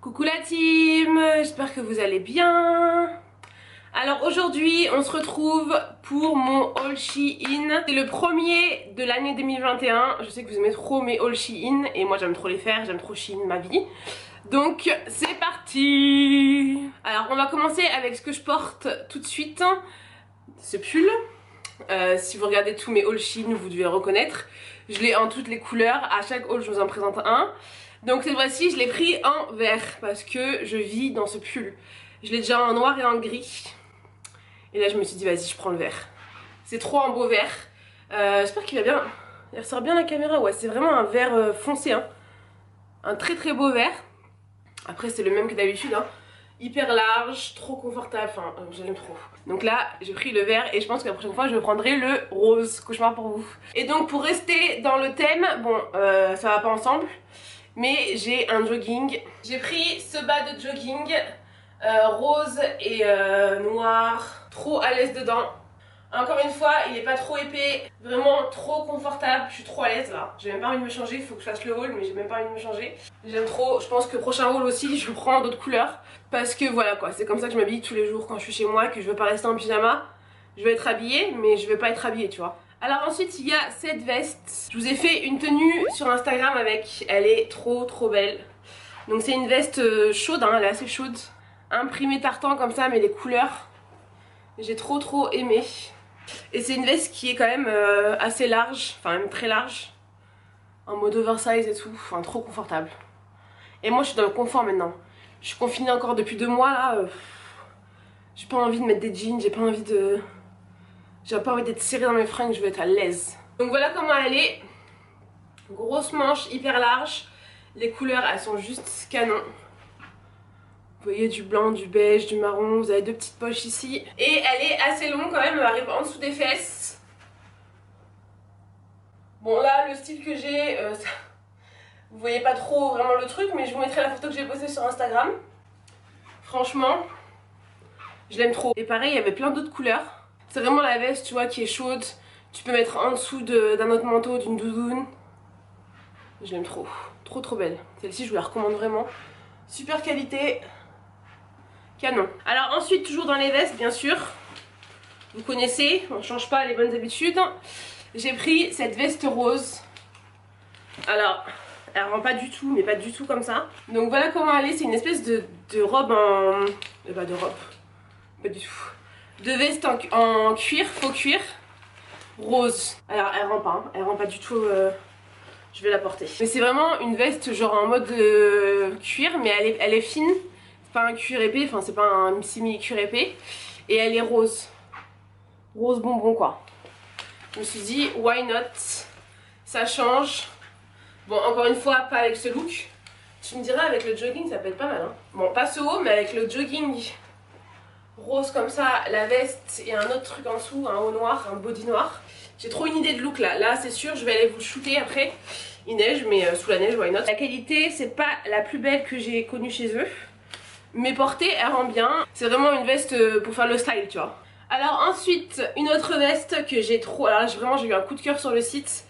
Coucou la team, j'espère que vous allez bien. Alors aujourd'hui on se retrouve pour mon haul Shein. C'est le premier de l'année 2021. Je sais que vous aimez trop mes hauls Shein et moi j'aime trop les faire, j'aime trop Shein ma vie. Donc c'est parti. Alors on va commencer avec ce que je porte tout de suite. Ce pull. Si vous regardez tous mes hauls Shein vous devez le reconnaître. Je l'ai en toutes les couleurs, à chaque haul je vous en présente un. Donc cette fois-ci je l'ai pris en vert parce que je vis dans ce pull. Je l'ai déjà en noir et en gris. Et là je me suis dit vas-y je prends le vert. C'est trop un beau vert. J'espère qu'il va bien. Il ressort bien la caméra. Ouais, c'est vraiment un vert foncé hein. Un très très beau vert. Après c'est le même que d'habitude hein. Hyper large, trop confortable, enfin je l'aime trop. Donc là j'ai pris le vert et je pense que la prochaine fois je prendrai le rose. Cauchemar pour vous. Et donc pour rester dans le thème, bon ça va pas ensemble, mais j'ai un jogging. J'ai pris ce bas de jogging rose et noir, trop à l'aise dedans. Encore une fois il est pas trop épais, vraiment trop confortable, je suis trop à l'aise là. J'ai même pas envie de me changer, il faut que je fasse le haul mais j'ai même pas envie de me changer. J'aime trop, je pense que prochain haul aussi je prends d'autres couleurs. Parce que voilà quoi, c'est comme ça que je m'habille tous les jours quand je suis chez moi, que je veux pas rester en pyjama. Je vais être habillée mais je vais pas être habillée tu vois. Alors ensuite il y a cette veste. Je vous ai fait une tenue sur Instagram avec, elle est trop belle. Donc c'est une veste chaude hein, elle est assez chaude. Imprimée tartan comme ça mais les couleurs, j'ai trop aimé. Et c'est une veste qui est quand même assez large, enfin même très large. En mode oversize et tout, enfin trop confortable. Et moi je suis dans le confort maintenant. Je suis confinée encore depuis 2 mois là. J'ai pas envie de mettre des jeans, j'ai pas envie d'être serrée dans mes fringues, je veux être à l'aise. Donc voilà comment elle est. Grosse manche, hyper large. Les couleurs elles sont juste canon. Vous voyez du blanc, du beige, du marron, vous avez 2 petites poches ici. Et elle est assez longue quand même, elle arrive en dessous des fesses. Bon là le style que j'ai, vous voyez pas trop vraiment le truc, mais je vous mettrai la photo que j'ai postée sur Instagram. Franchement, je l'aime trop. Et pareil, il y avait plein d'autres couleurs. C'est vraiment la veste, tu vois, qui est chaude. Tu peux mettre en dessous d'un autre manteau, d'une doudoune. Je l'aime trop. Trop belle. Celle-ci, je vous la recommande vraiment. Super qualité. Canon. Alors ensuite, toujours dans les vestes, bien sûr. Vous connaissez, on ne change pas les bonnes habitudes. J'ai pris cette veste rose. Alors, elle rend pas du tout, mais pas du tout comme ça. Donc voilà comment elle est. C'est une espèce de robe en... Pas de robe. Pas du tout. De veste en cuir, faux cuir. Rose. Alors elle rend pas, hein. Elle rend pas du tout. Je vais la porter. Mais c'est vraiment une veste genre en mode cuir, mais elle est fine. C'est pas un cuir épais, enfin c'est pas un semi cuir épais. Et elle est rose. Rose bonbon quoi. Je me suis dit why not. Ça change. Bon encore une fois pas avec ce look. Tu me diras avec le jogging ça peut être pas mal hein. Bon pas ce haut mais avec le jogging rose comme ça, la veste et un autre truc en dessous, un haut noir, un body noir. J'ai trop une idée de look là. Là c'est sûr je vais aller vous shooter après. Il neige mais sous la neige why not. La qualité c'est pas la plus belle que j'ai connue chez eux. Mais portée elle rend bien. C'est vraiment une veste pour faire le style tu vois. Alors ensuite une autre veste que j'ai trop... Alors là vraiment j'ai eu un coup de cœur sur le site.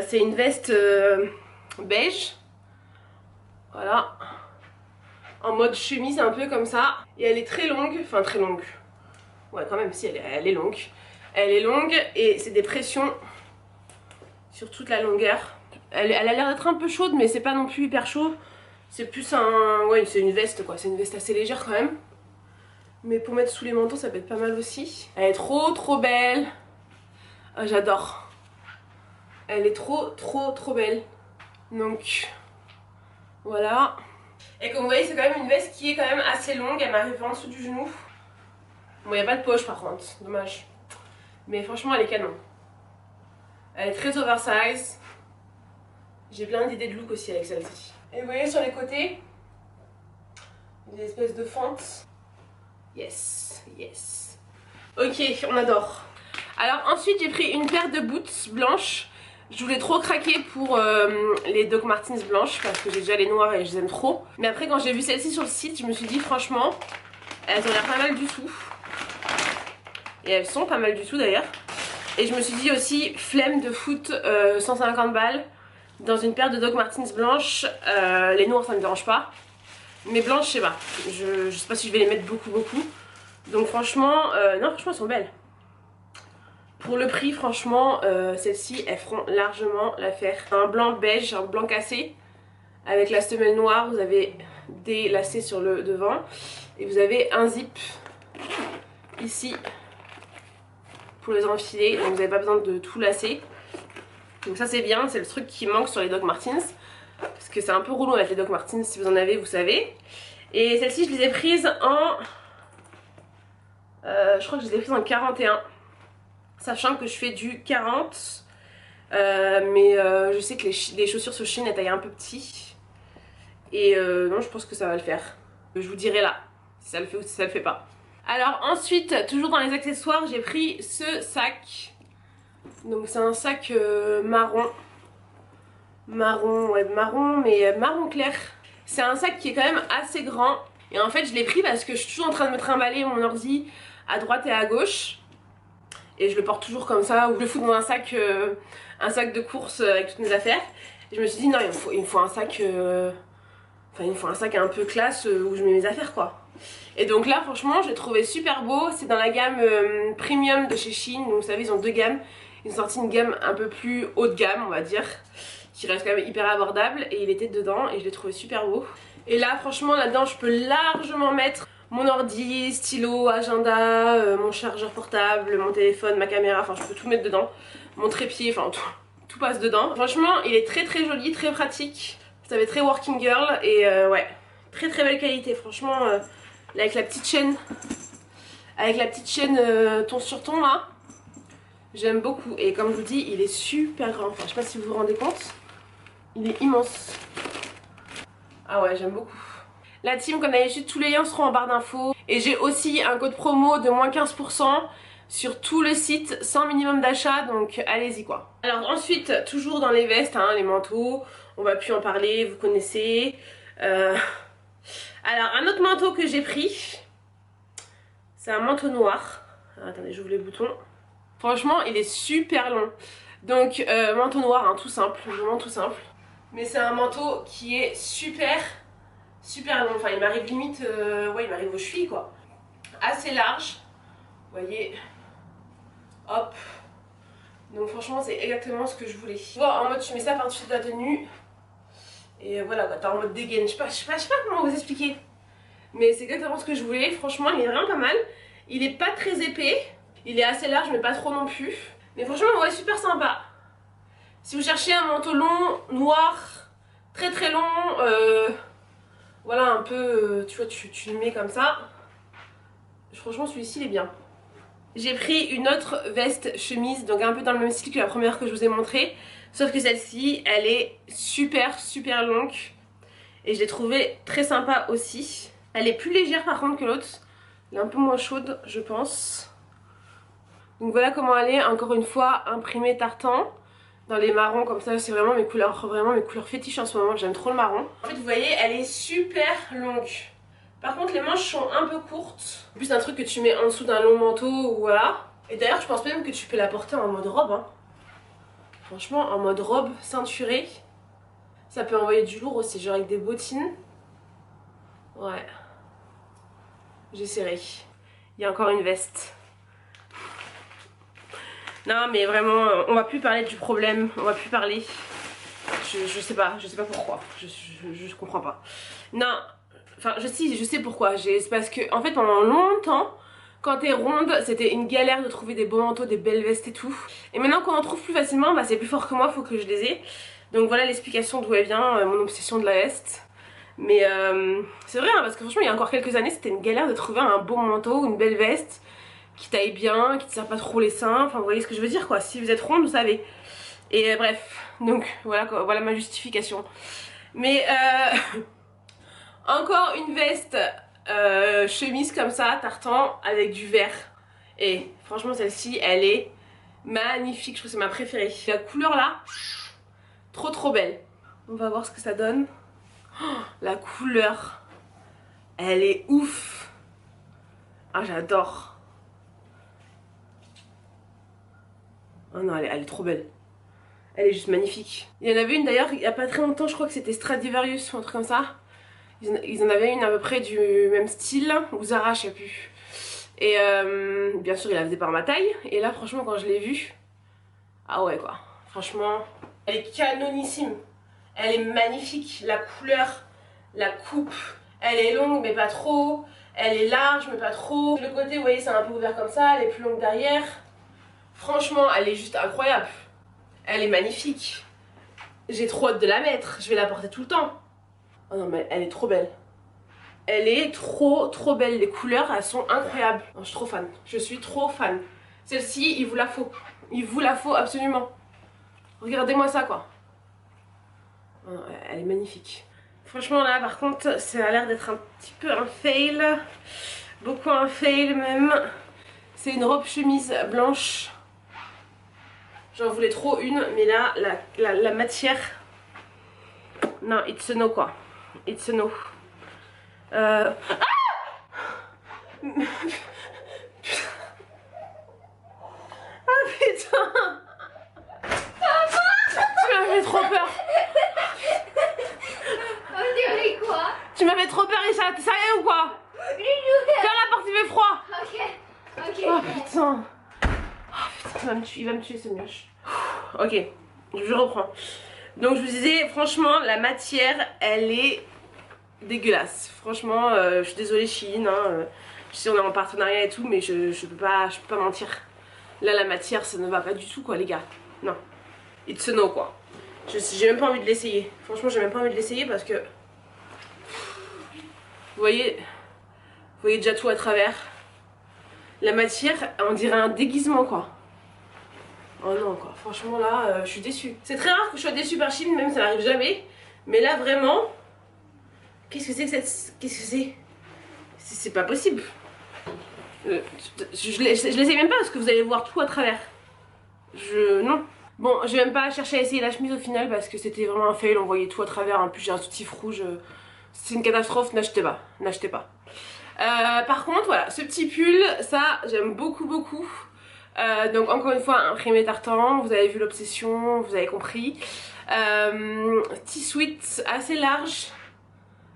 C'est une veste beige. Voilà. En mode chemise un peu comme ça. Et elle est très longue. Enfin très longue. Ouais quand même si elle est longue. Elle est longue et c'est des pressions sur toute la longueur. Elle a l'air d'être un peu chaude mais c'est pas non plus hyper chaud. C'est plus un... Ouais c'est une veste quoi. C'est une veste assez légère quand même. Mais pour mettre sous les manteaux ça peut être pas mal aussi. Elle est trop belle. Oh, j'adore. Elle est trop belle. Donc voilà. Et comme vous voyez c'est quand même une veste qui est quand même assez longue. Elle m'arrive en dessous du genou. Bon il n'y a pas de poche par contre. Dommage. Mais franchement elle est canon. Elle est très oversize. J'ai plein d'idées de look aussi avec celle-ci. Et vous voyez sur les côtés des espèces de fentes. Yes. Ok on adore. Alors ensuite j'ai pris une paire de boots blanches. Je voulais trop craquer pour les Doc Martens blanches parce que j'ai déjà les noires et je les aime trop. Mais après quand j'ai vu celle-ci sur le site je me suis dit franchement elles ont l'air pas mal du tout. Et elles sont pas mal du tout d'ailleurs. Et je me suis dit aussi flemme de foot 150 balles dans une paire de Doc Martens blanches. Les noires ça me dérange pas. Mais blanches, je sais pas. Je sais pas si je vais les mettre beaucoup. Donc franchement, non franchement elles sont belles. Pour le prix, franchement, celles-ci, elles feront largement l'affaire. Un blanc beige, un blanc cassé. Avec la semelle noire, vous avez des lacets sur le devant. Et vous avez un zip ici pour les enfiler. Donc vous n'avez pas besoin de tout lacer. Donc ça c'est bien, c'est le truc qui manque sur les Doc Martens. Parce que c'est un peu relou avec les Doc Martens, si vous en avez, vous savez. Et celles-ci, je les ai prises en... je crois que je les ai prises en 41. Sachant que je fais du 40. Mais je sais que les chaussures sur Shein, elles taillent un peu petit. Et non, je pense que ça va le faire. Je vous dirai là, si ça le fait ou si ça le fait pas. Alors ensuite, toujours dans les accessoires, j'ai pris ce sac. Donc c'est un sac marron. Marron, ouais, marron, mais marron clair. C'est un sac qui est quand même assez grand. Et en fait, je l'ai pris parce que je suis toujours en train de me trimballer mon ordi à droite et à gauche. Et je le porte toujours comme ça, ou je le fous dans un sac de course avec toutes mes affaires. Et je me suis dit non, il me faut un sac... Enfin, il me faut un sac un peu classe où je mets mes affaires quoi. Et donc là franchement je l'ai trouvé super beau. C'est dans la gamme premium de chez Shein. Donc vous savez ils ont deux gammes. Ils ont sorti une gamme un peu plus haut de gamme on va dire, qui reste quand même hyper abordable. Et il était dedans et je l'ai trouvé super beau. Et là franchement là-dedans je peux largement mettre mon ordi, stylo, agenda, mon chargeur portable, mon téléphone, ma caméra. Enfin je peux tout mettre dedans. Mon trépied, enfin tout passe dedans. Franchement il est très joli, très pratique. Ça fait très working girl et ouais, très belle qualité franchement, avec la petite chaîne, ton sur ton là, j'aime beaucoup. Et comme je vous dis, il est super grand, enfin je sais pas si vous vous rendez compte, il est immense. Ah ouais, j'aime beaucoup. La team, comme d'habitude, tous les liens seront en barre d'infos. Et j'ai aussi un code promo de moins 15% sur tout le site sans minimum d'achat, donc allez-y quoi. Alors ensuite, toujours dans les vestes, hein, les manteaux, on va plus en parler, vous connaissez. Alors un autre manteau que j'ai pris, c'est un manteau noir. Alors, attendez, j'ouvre les boutons. Franchement, il est super long. Donc manteau noir, hein, tout simple, vraiment tout simple. Mais c'est un manteau qui est super long. Enfin, il m'arrive limite, ouais, il m'arrive aux chevilles quoi. Assez large, vous voyez. Hop. Donc franchement c'est exactement ce que je voulais. Tu vois, en mode tu mets ça par-dessus ta tenue. Et voilà, t'es en mode dégaine. Je sais pas comment vous expliquer. Mais c'est exactement ce que je voulais. Franchement il est vraiment pas mal. Il est pas très épais. Il est assez large mais pas trop non plus. Mais franchement ouais, super sympa. Si vous cherchez un manteau long, noir, très long, voilà un peu, tu vois, tu le mets comme ça. Franchement celui-ci il est bien. J'ai pris une autre veste chemise, donc un peu dans le même style que la première que je vous ai montrée. Sauf que celle-ci, elle est super longue. Et je l'ai trouvée très sympa aussi. Elle est plus légère par contre que l'autre. Elle est un peu moins chaude, je pense. Donc voilà comment elle est, encore une fois, imprimée tartan. Dans les marrons comme ça, c'est vraiment mes couleurs fétiches en ce moment. J'aime trop le marron. En fait, vous voyez, elle est super longue. Par contre les manches sont un peu courtes. En plus c'est un truc que tu mets en dessous d'un long manteau ou voilà. Et d'ailleurs je pense même que tu peux la porter en mode robe hein. Franchement en mode robe ceinturée. Ça peut envoyer du lourd aussi, genre avec des bottines. Ouais. J'essaierai. Il y a encore une veste. Non mais vraiment on va plus parler du problème. On va plus parler. Je sais pas pourquoi. Je comprends pas. Non. Enfin, je sais pourquoi. C'est parce que, en fait, pendant longtemps, quand t'es ronde, c'était une galère de trouver des beaux manteaux, des belles vestes et tout. Et maintenant, qu'on en trouve plus facilement, bah, c'est plus fort que moi, faut que je les ai. Donc voilà l'explication d'où elle vient, mon obsession de la veste. Mais c'est vrai, hein, parce que franchement, il y a encore quelques années, c'était une galère de trouver un beau manteau, une belle veste, qui taille bien, qui te serre pas trop les seins. Enfin, vous voyez ce que je veux dire, quoi. Si vous êtes ronde, vous savez. Et bref, donc voilà, quoi, voilà ma justification. Mais encore une veste chemise comme ça, tartan, avec du vert. Et franchement celle-ci, elle est magnifique, je trouve que c'est ma préférée. La couleur là, trop belle. On va voir ce que ça donne. Oh, la couleur, elle est ouf. Ah j'adore. Oh non, elle est trop belle. Elle est juste magnifique. Il y en avait une d'ailleurs il y a pas très longtemps, je crois que c'était Stradivarius ou un truc comme ça. Ils en avaient une à peu près du même style, ou Zara, je sais plus. Et bien sûr, il la faisait par ma taille. Et là, franchement, quand je l'ai vue, ah ouais quoi, franchement, elle est canonissime. Elle est magnifique, la couleur, la coupe, elle est longue mais pas trop. Elle est large mais pas trop. Le côté, vous voyez, c'est un peu ouvert comme ça, elle est plus longue derrière. Franchement, elle est juste incroyable. Elle est magnifique. J'ai trop hâte de la mettre, je vais la porter tout le temps. Oh non mais elle est trop belle. Elle est trop belle, les couleurs elles sont incroyables. Oh, je suis trop fan, je suis trop fan. Celle-ci, il vous la faut. Il vous la faut absolument. Regardez-moi ça quoi. Oh, elle est magnifique. Franchement là par contre ça a l'air d'être un petit peu un fail. Beaucoup un fail même. C'est une robe chemise blanche. J'en voulais trop une mais là la matière. Non, it's a no quoi. It's a no. Ah putain. Tu m'as fait trop peur. On dirait quoi? Tu m'as fait trop peur Richard, t'es sérieux ou quoi? Ferme la porte, il fait froid. Ok. Oh putain. Oh putain, il va me tuer ce mioche. Ok, je reprends. Donc je vous disais, franchement, la matière, elle est dégueulasse. Franchement, je suis désolée Shein, hein, je sais on est en partenariat et tout, mais je peux pas mentir. Là, la matière, ça ne va pas du tout quoi les gars. Non, it's a no quoi. J'ai même pas envie de l'essayer. Franchement, j'ai même pas envie de l'essayer parce que... Vous voyez déjà tout à travers. La matière, on dirait un déguisement quoi. Oh non quoi, franchement là, je suis déçue. C'est très rare que je sois déçue par Shein, même ça n'arrive jamais. Mais là vraiment, qu'est-ce que c'est que cette... Qu'est-ce que c'est? C'est pas possible. Je l'essaye même pas parce que vous allez voir tout à travers. Non. Bon, je vais même pas chercher à essayer la chemise au final parce que c'était vraiment un fail, on voyait tout à travers. En plus j'ai un soutif rouge. C'est une catastrophe, n'achetez pas. N'achetez pas. Par contre, voilà, ce petit pull, ça j'aime beaucoup. Donc encore une fois, imprimé tartan, vous avez vu l'obsession, vous avez compris. T-sweat assez large.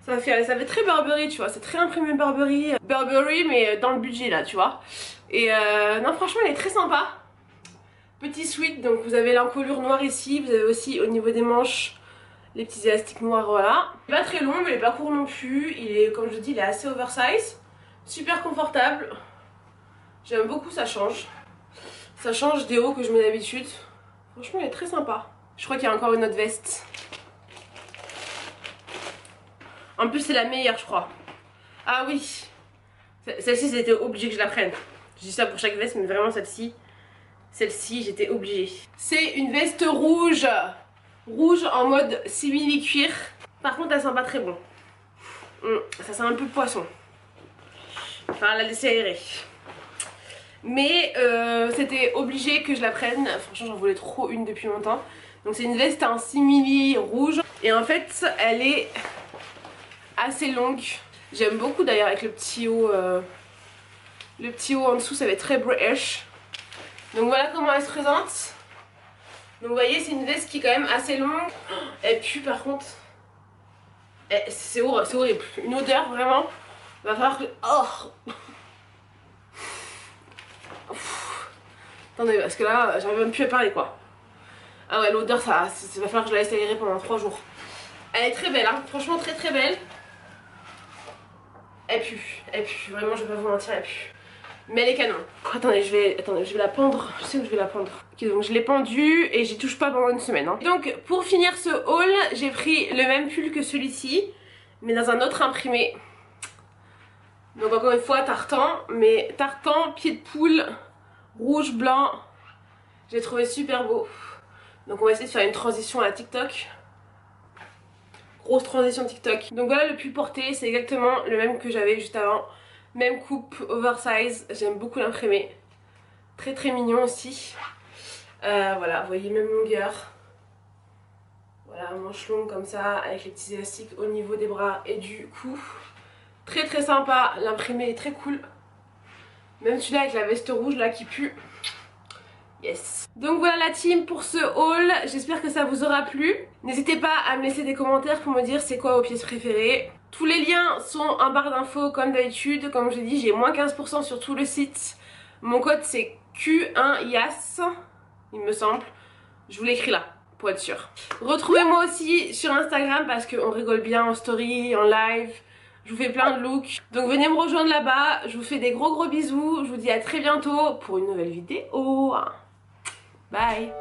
Ça fait très Burberry, tu vois, c'est très imprimé Burberry. Burberry mais dans le budget là, tu vois. Et non franchement elle est très sympa. Petit sweat, donc vous avez l'encolure noire ici, vous avez aussi au niveau des manches les petits élastiques noirs, voilà. Il est pas très long mais il est pas court non plus, il est, comme je dis, il est assez oversize. Super confortable. J'aime beaucoup, ça change. Ça change des hauts que je mets d'habitude. Franchement, il est très sympa. Je crois qu'il y a encore une autre veste. En plus, c'est la meilleure, je crois. Ah oui. Celle-ci, c'était obligé que je la prenne. Je dis ça pour chaque veste, mais vraiment celle-ci, j'étais obligée. C'est une veste rouge. Rouge en mode simili-cuir. Par contre, elle sent pas très bon. Ça sent un peu poisson. Enfin, la laisser aérer. Mais c'était obligé que je la prenne. Franchement, j'en voulais trop une depuis longtemps. Donc c'est une veste en simili rouge. Et en fait, elle est assez longue. J'aime beaucoup d'ailleurs avec le petit haut. Le petit haut en dessous, ça va être très British. Donc voilà comment elle se présente. Donc vous voyez, c'est une veste qui est quand même assez longue. Elle pue par contre. C'est horrible. Une odeur vraiment. Il va falloir que... Oh. Attendez, parce que là, j'arrive même plus à parler quoi. Ah ouais, l'odeur, ça va falloir que je la laisse aérer pendant 3 jours. Elle est très belle, hein. Franchement très belle. Elle pue, vraiment, je vais pas vous mentir, elle pue. Mais elle est canon. Attendez, je vais la pendre. Je sais où je vais la pendre. Ok, donc je l'ai pendue et j'y touche pas pendant une semaine. Hein. Donc pour finir ce haul, j'ai pris le même pull que celui-ci, mais dans un autre imprimé. Donc encore une fois, tartan, mais tartan, pied de poule, rouge, blanc. J'ai trouvé super beau. Donc on va essayer de faire une transition à TikTok. Grosse transition TikTok. Donc voilà le pull porté, c'est exactement le même que j'avais juste avant. Même coupe, oversize, j'aime beaucoup l'imprimé. Très mignon aussi. Voilà, vous voyez, même longueur. Voilà, manche longue comme ça, avec les petits élastiques au niveau des bras et du cou. Très sympa, l'imprimé est très cool. Même celui-là avec la veste rouge là qui pue. Yes. Donc voilà la team pour ce haul, j'espère que ça vous aura plu. N'hésitez pas à me laisser des commentaires pour me dire c'est quoi vos pièces préférées. Tous les liens sont en barre d'infos comme d'habitude. Comme je l'ai dit, j'ai moins 15% sur tout le site. Mon code c'est Q1YAS, il me semble. Je vous l'écris là, pour être sûr. Retrouvez-moi aussi sur Instagram parce qu'on rigole bien en story, en live. Je vous fais plein de looks. Donc venez me rejoindre là-bas. Je vous fais des gros bisous. Je vous dis à très bientôt pour une nouvelle vidéo. Bye.